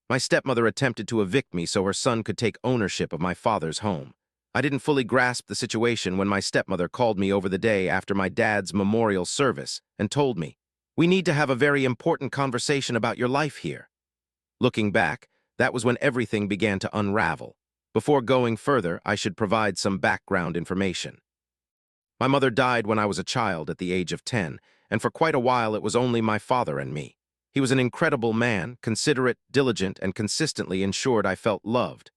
My stepmother attempted to evict me so her son could take ownership of my father's home. I didn't fully grasp the situation when my stepmother called me over the day after my dad's memorial service and told me, "We need to have a very important conversation about your life here." Looking back, that was when everything began to unravel. Before going further, I should provide some background information. My mother died when I was a child at the age of 10, and for quite a while it was only my father and me. He was an incredible man, considerate, diligent, and consistently ensured I felt loved.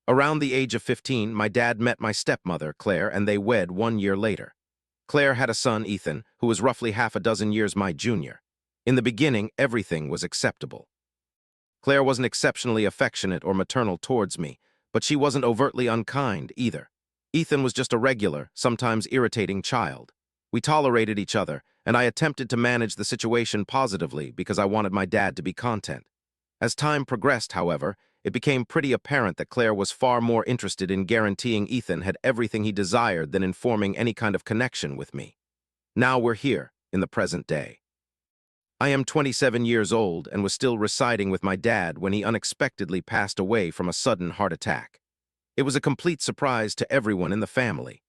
Around the age of 15, my dad met my stepmother, Claire, and they wed 1 year later. Claire had a son, Ethan, who was roughly half a dozen years my junior. In the beginning, everything was acceptable. Claire wasn't exceptionally affectionate or maternal towards me, but she wasn't overtly unkind either. Ethan was just a regular, sometimes irritating child. We tolerated each other, and I attempted to manage the situation positively because I wanted my dad to be content. As time progressed, however, it became pretty apparent that Claire was far more interested in guaranteeing Ethan had everything he desired than in forming any kind of connection with me. Now we're here, in the present day. I am 27 years old and was still residing with my dad when he unexpectedly passed away from a sudden heart attack. It was a complete surprise to everyone in the family.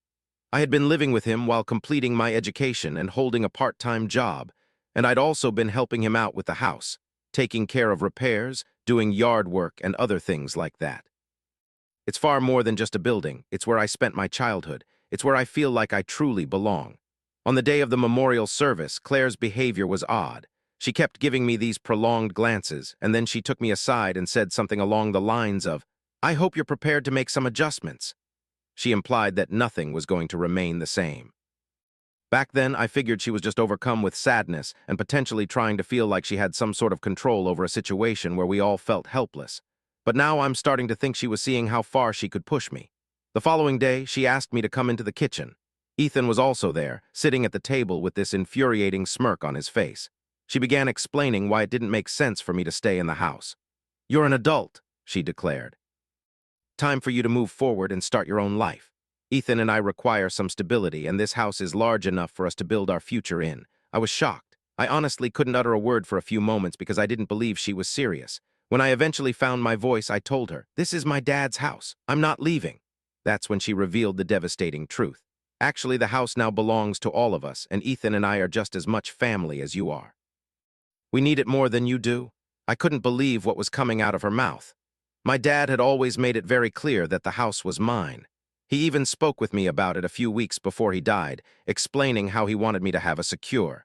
I had been living with him while completing my education and holding a part-time job, and I'd also been helping him out with the house, taking care of repairs, doing yard work, and other things like that. It's far more than just a building. It's where I spent my childhood. It's where I feel like I truly belong. On the day of the memorial service, Claire's behavior was odd. She kept giving me these prolonged glances, and then she took me aside and said something along the lines of, "I hope you're prepared to make some adjustments." She implied that nothing was going to remain the same. Back then, I figured she was just overcome with sadness and potentially trying to feel like she had some sort of control over a situation where we all felt helpless. But now I'm starting to think she was seeing how far she could push me. The following day, she asked me to come into the kitchen. Ethan was also there, sitting at the table with this infuriating smirk on his face. She began explaining why it didn't make sense for me to stay in the house. "You're an adult," she declared. "Time for you to move forward and start your own life. Ethan and I require some stability, and this house is large enough for us to build our future in." I was shocked. I honestly couldn't utter a word for a few moments because I didn't believe she was serious. When I eventually found my voice, I told her, "This is my dad's house. I'm not leaving." That's when she revealed the devastating truth. Actually, the house now belongs to all of us, and Ethan and I are just as much family as you are. "We need it more than you do." I couldn't believe what was coming out of her mouth. My dad had always made it very clear that the house was mine. He even spoke with me about it a few weeks before he died, explaining how he wanted me to have a secure.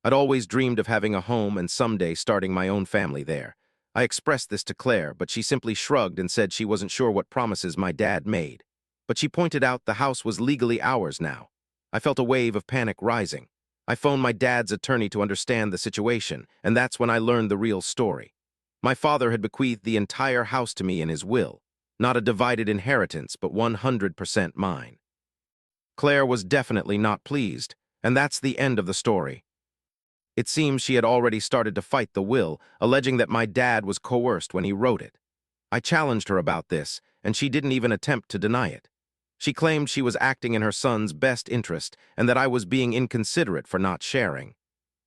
I'd always dreamed of having a home and someday starting my own family there. I expressed this to Claire, but she simply shrugged and said she wasn't sure what promises my dad made. But she pointed out the house was legally ours now. I felt a wave of panic rising. I phoned my dad's attorney to understand the situation, and that's when I learned the real story. My father had bequeathed the entire house to me in his will. Not a divided inheritance, but 100% mine. Claire was definitely not pleased, and that's the end of the story. It seems she had already started to fight the will, alleging that my dad was coerced when he wrote it. I challenged her about this, and she didn't even attempt to deny it. She claimed she was acting in her son's best interest and that I was being inconsiderate for not sharing.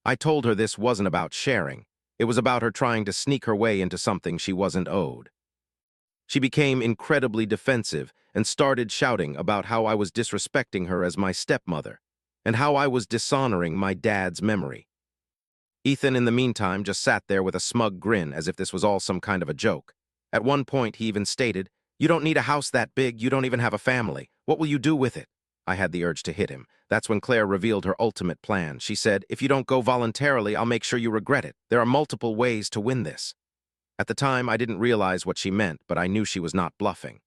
I told her this wasn't about sharing. It was about her trying to sneak her way into something she wasn't owed. She became incredibly defensive and started shouting about how I was disrespecting her as my stepmother and how I was dishonoring my dad's memory. Ethan, in the meantime, just sat there with a smug grin as if this was all some kind of a joke. At one point, he even stated, "You don't need a house that big, you don't even have a family. What will you do with it?" I had the urge to hit him. That's when Claire revealed her ultimate plan. She said, "If you don't go voluntarily, I'll make sure you regret it. There are multiple ways to win this." At the time, I didn't realize what she meant, but I knew she was not bluffing.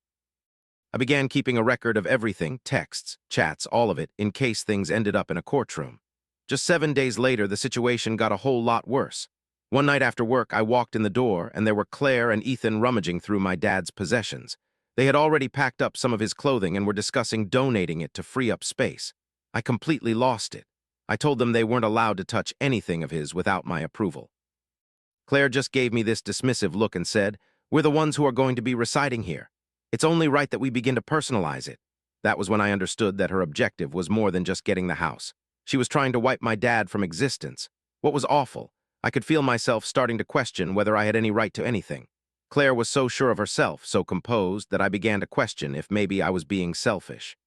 I began keeping a record of everything, texts, chats, all of it, in case things ended up in a courtroom. Just 7 days later, the situation got a whole lot worse. One night after work, I walked in the door, and there were Claire and Ethan rummaging through my dad's possessions. They had already packed up some of his clothing and were discussing donating it to free up space. I completely lost it. I told them they weren't allowed to touch anything of his without my approval. Claire just gave me this dismissive look and said, "We're the ones who are going to be residing here. It's only right that we begin to personalize it." That was when I understood that her objective was more than just getting the house. She was trying to wipe my dad from existence. What was awful, I could feel myself starting to question whether I had any right to anything. Claire was so sure of herself, so composed, that I began to question if maybe I was being selfish.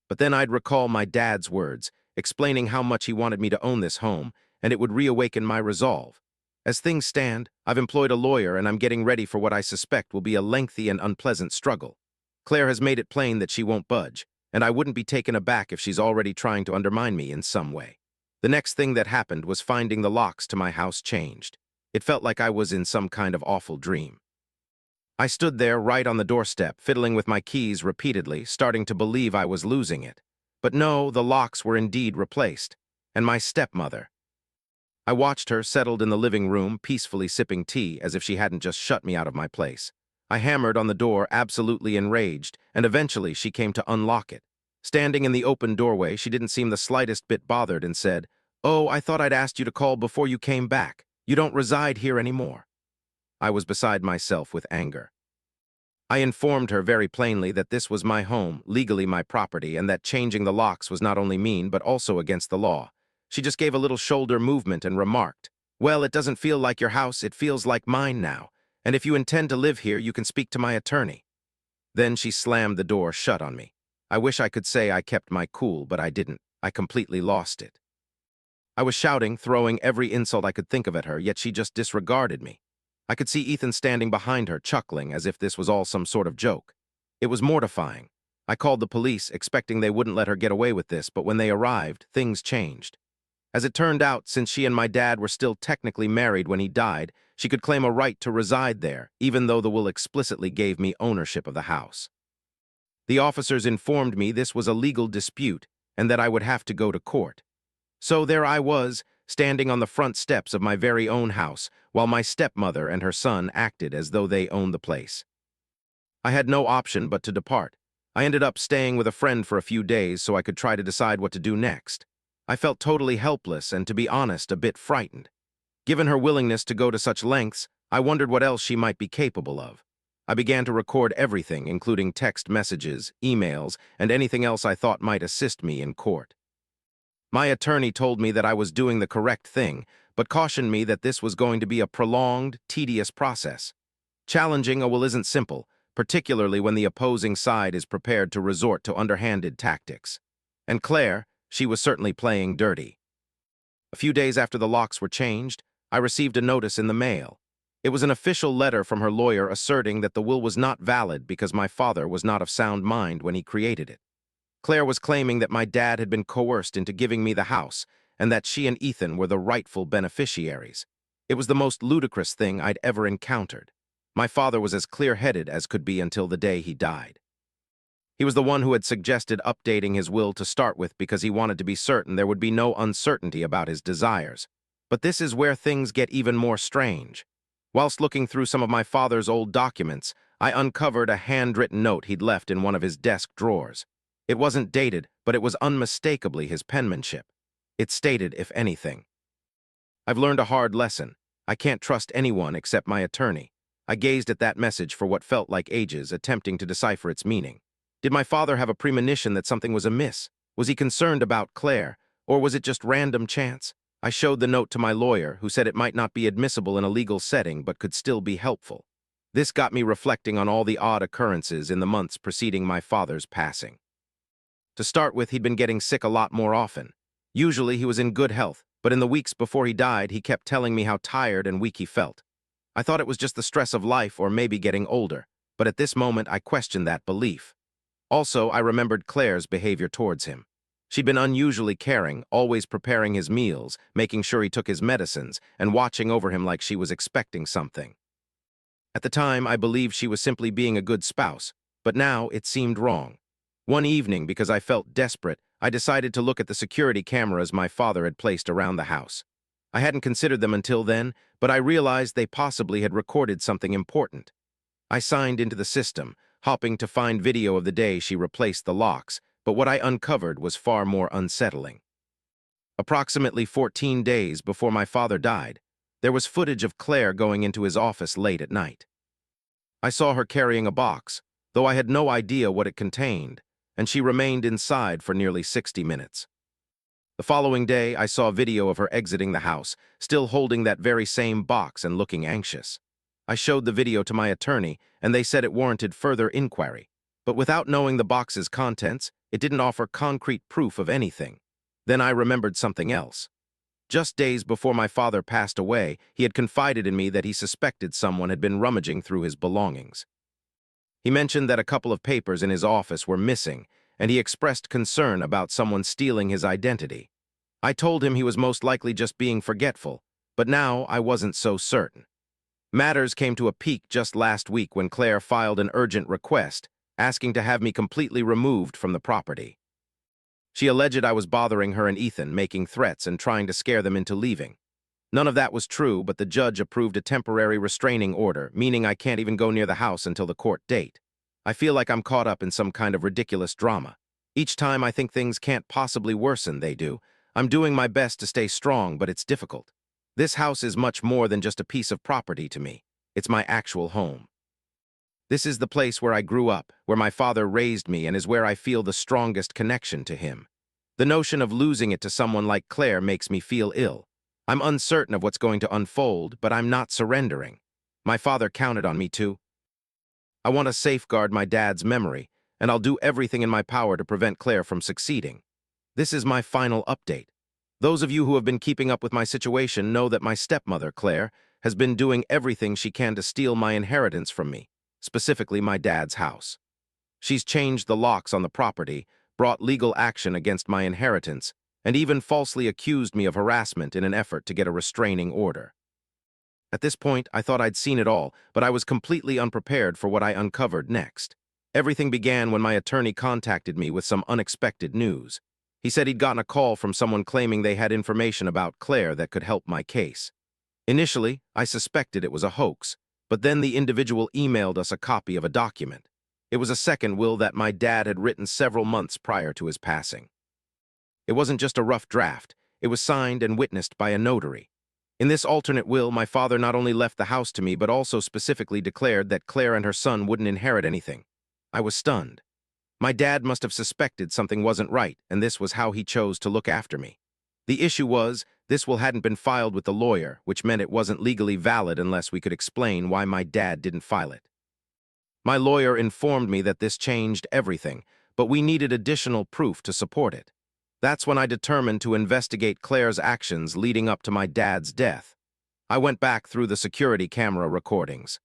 But then I'd recall my dad's words, explaining how much he wanted me to own this home, and it would reawaken my resolve. As things stand, I've employed a lawyer and I'm getting ready for what I suspect will be a lengthy and unpleasant struggle. Claire has made it plain that she won't budge, and I wouldn't be taken aback if she's already trying to undermine me in some way. The next thing that happened was finding the locks to my house changed. It felt like I was in some kind of awful dream. I stood there right on the doorstep, fiddling with my keys repeatedly, starting to believe I was losing it. But no, the locks were indeed replaced. And my stepmother. I watched her settled in the living room, peacefully sipping tea as if she hadn't just shut me out of my place. I hammered on the door, absolutely enraged, and eventually she came to unlock it. Standing in the open doorway, she didn't seem the slightest bit bothered and said, "Oh, I thought I'd asked you to call before you came back. You don't reside here anymore." I was beside myself with anger. I informed her very plainly that this was my home, legally my property, and that changing the locks was not only mean but also against the law. She just gave a little shoulder movement and remarked, "Well, it doesn't feel like your house, it feels like mine now, and if you intend to live here, you can speak to my attorney." Then she slammed the door shut on me. I wish I could say I kept my cool, but I didn't. I completely lost it. I was shouting, throwing every insult I could think of at her, yet she just disregarded me. I could see Ethan standing behind her, chuckling as if this was all some sort of joke. It was mortifying. I called the police, expecting they wouldn't let her get away with this, but when they arrived, things changed. As it turned out, since she and my dad were still technically married when he died, she could claim a right to reside there, even though the will explicitly gave me ownership of the house. The officers informed me this was a legal dispute and that I would have to go to court. So there I was, standing on the front steps of my very own house, while my stepmother and her son acted as though they owned the place. I had no option but to depart. I ended up staying with a friend for a few days so I could try to decide what to do next. I felt totally helpless and, to be honest, a bit frightened. Given her willingness to go to such lengths, I wondered what else she might be capable of. I began to record everything, including text messages, emails, and anything else I thought might assist me in court. My attorney told me that I was doing the correct thing, but cautioned me that this was going to be a prolonged, tedious process. Challenging a will isn't simple, particularly when the opposing side is prepared to resort to underhanded tactics. And Claire, she was certainly playing dirty. A few days after the locks were changed, I received a notice in the mail. It was an official letter from her lawyer asserting that the will was not valid because my father was not of sound mind when he created it. Claire was claiming that my dad had been coerced into giving me the house and that she and Ethan were the rightful beneficiaries. It was the most ludicrous thing I'd ever encountered. My father was as clear-headed as could be until the day he died. He was the one who had suggested updating his will to start with because he wanted to be certain there would be no uncertainty about his desires. But this is where things get even more strange. Whilst looking through some of my father's old documents, I uncovered a handwritten note he'd left in one of his desk drawers. It wasn't dated, but it was unmistakably his penmanship. It stated, if anything, "I've learned a hard lesson. I can't trust anyone except my attorney." I gazed at that message for what felt like ages, attempting to decipher its meaning. Did my father have a premonition that something was amiss? Was he concerned about Claire? Or was it just random chance? I showed the note to my lawyer, who said it might not be admissible in a legal setting but could still be helpful. This got me reflecting on all the odd occurrences in the months preceding my father's passing. To start with, he'd been getting sick a lot more often. Usually he was in good health, but in the weeks before he died, he kept telling me how tired and weak he felt. I thought it was just the stress of life or maybe getting older, but at this moment I questioned that belief. Also, I remembered Claire's behavior towards him. She'd been unusually caring, always preparing his meals, making sure he took his medicines, and watching over him like she was expecting something. At the time, I believed she was simply being a good spouse, but now it seemed wrong. One evening, because I felt desperate, I decided to look at the security cameras my father had placed around the house. I hadn't considered them until then, but I realized they possibly had recorded something important. I signed into the system, hoping to find video of the day she replaced the locks, but what I uncovered was far more unsettling. Approximately 14 days before my father died, there was footage of Claire going into his office late at night. I saw her carrying a box, though I had no idea what it contained, and she remained inside for nearly 60 minutes. The following day, I saw video of her exiting the house, still holding that very same box and looking anxious. I showed the video to my attorney, and they said it warranted further inquiry. But without knowing the box's contents, it didn't offer concrete proof of anything. Then I remembered something else. Just days before my father passed away, he had confided in me that he suspected someone had been rummaging through his belongings. He mentioned that a couple of papers in his office were missing, and he expressed concern about someone stealing his identity. I told him he was most likely just being forgetful, but now I wasn't so certain. Matters came to a peak just last week when Claire filed an urgent request, asking to have me completely removed from the property. She alleged I was bothering her and Ethan, making threats and trying to scare them into leaving. None of that was true, but the judge approved a temporary restraining order, meaning I can't even go near the house until the court date. I feel like I'm caught up in some kind of ridiculous drama. Each time I think things can't possibly worsen, they do. I'm doing my best to stay strong, but it's difficult. This house is much more than just a piece of property to me. It's my actual home. This is the place where I grew up, where my father raised me, and is where I feel the strongest connection to him. The notion of losing it to someone like Claire makes me feel ill. I'm uncertain of what's going to unfold, but I'm not surrendering. My father counted on me too. I want to safeguard my dad's memory, and I'll do everything in my power to prevent Claire from succeeding. This is my final update. Those of you who have been keeping up with my situation know that my stepmother, Claire, has been doing everything she can to steal my inheritance from me, specifically my dad's house. She's changed the locks on the property, brought legal action against my inheritance, and even falsely accused me of harassment in an effort to get a restraining order. At this point, I thought I'd seen it all, but I was completely unprepared for what I uncovered next. Everything began when my attorney contacted me with some unexpected news. He said he'd gotten a call from someone claiming they had information about Claire that could help my case. Initially, I suspected it was a hoax, but then the individual emailed us a copy of a document. It was a second will that my dad had written several months prior to his passing. It wasn't just a rough draft. It was signed and witnessed by a notary. In this alternate will, my father not only left the house to me, but also specifically declared that Claire and her son wouldn't inherit anything. I was stunned. My dad must have suspected something wasn't right, and this was how he chose to look after me. The issue was, this will hadn't been filed with the lawyer, which meant it wasn't legally valid unless we could explain why my dad didn't file it. My lawyer informed me that this changed everything, but we needed additional proof to support it. That's when I determined to investigate Claire's actions leading up to my dad's death. I went back through the security camera recordings.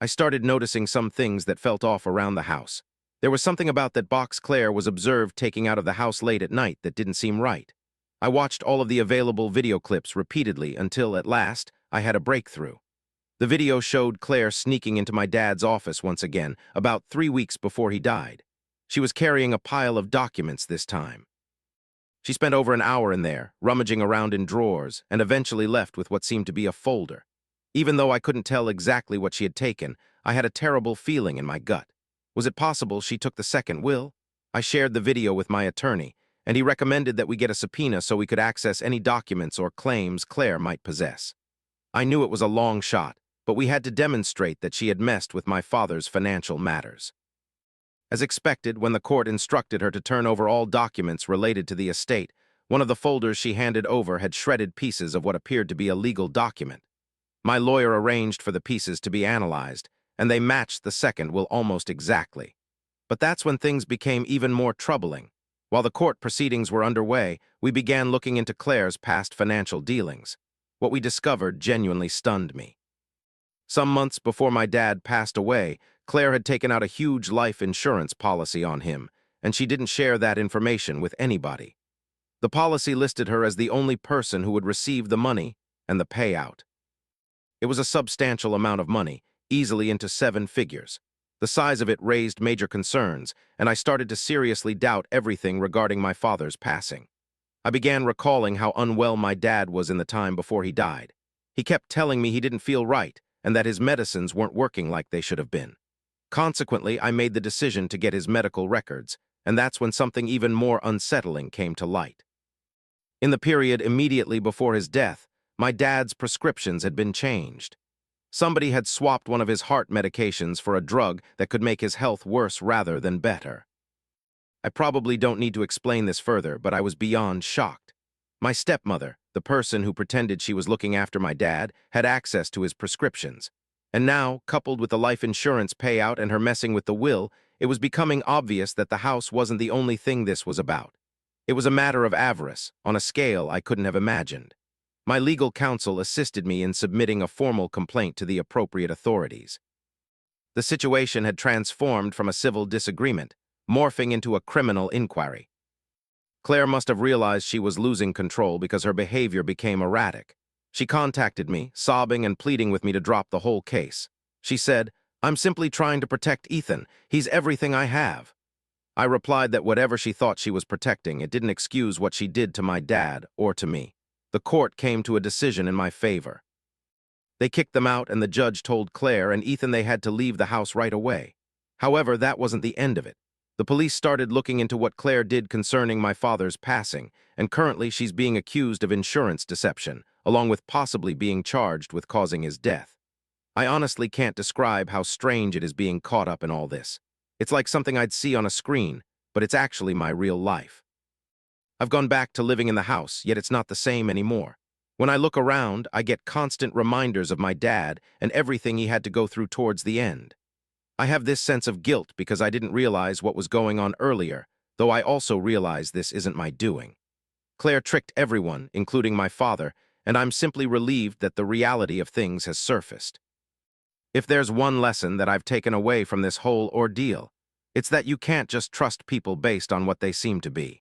I started noticing some things that felt off around the house. There was something about that box Claire was observed taking out of the house late at night that didn't seem right. I watched all of the available video clips repeatedly until, at last, I had a breakthrough. The video showed Claire sneaking into my dad's office once again, about 3 weeks before he died. She was carrying a pile of documents this time. She spent over an hour in there, rummaging around in drawers, and eventually left with what seemed to be a folder. Even though I couldn't tell exactly what she had taken, I had a terrible feeling in my gut. Was it possible she took the second will? I shared the video with my attorney, and he recommended that we get a subpoena so we could access any documents or claims Claire might possess. I knew it was a long shot, but we had to demonstrate that she had messed with my father's financial matters. As expected, when the court instructed her to turn over all documents related to the estate, one of the folders she handed over had shredded pieces of what appeared to be a legal document. My lawyer arranged for the pieces to be analyzed, and they matched the second will almost exactly. But that's when things became even more troubling. While the court proceedings were underway, we began looking into Claire's past financial dealings. What we discovered genuinely stunned me. Some months before my dad passed away, Claire had taken out a huge life insurance policy on him, and she didn't share that information with anybody. The policy listed her as the only person who would receive the money and the payout. It was a substantial amount of money, easily into 7 figures. The size of it raised major concerns, and I started to seriously doubt everything regarding my father's passing. I began recalling how unwell my dad was in the time before he died. He kept telling me he didn't feel right, and that his medicines weren't working like they should have been. Consequently, I made the decision to get his medical records, and that's when something even more unsettling came to light. In the period immediately before his death, my dad's prescriptions had been changed. Somebody had swapped one of his heart medications for a drug that could make his health worse rather than better. I probably don't need to explain this further, but I was beyond shocked. My stepmother, the person who pretended she was looking after my dad, had access to his prescriptions. And now, coupled with the life insurance payout and her messing with the will, it was becoming obvious that the house wasn't the only thing this was about. It was a matter of avarice, on a scale I couldn't have imagined. My legal counsel assisted me in submitting a formal complaint to the appropriate authorities. The situation had transformed from a civil disagreement, morphing into a criminal inquiry. Claire must have realized she was losing control because her behavior became erratic. She contacted me, sobbing and pleading with me to drop the whole case. She said, "I'm simply trying to protect Ethan. He's everything I have." I replied that whatever she thought she was protecting, it didn't excuse what she did to my dad or to me. The court came to a decision in my favor. They kicked them out, and the judge told Claire and Ethan they had to leave the house right away. However, that wasn't the end of it. The police started looking into what Claire did concerning my father's passing, and currently she's being accused of insurance deception, along with possibly being charged with causing his death. I honestly can't describe how strange it is being caught up in all this. It's like something I'd see on a screen, but it's actually my real life. I've gone back to living in the house, yet it's not the same anymore. When I look around, I get constant reminders of my dad and everything he had to go through towards the end. I have this sense of guilt because I didn't realize what was going on earlier, though I also realize this isn't my doing. Claire tricked everyone, including my father, and I'm simply relieved that the reality of things has surfaced. If there's one lesson that I've taken away from this whole ordeal, it's that you can't just trust people based on what they seem to be.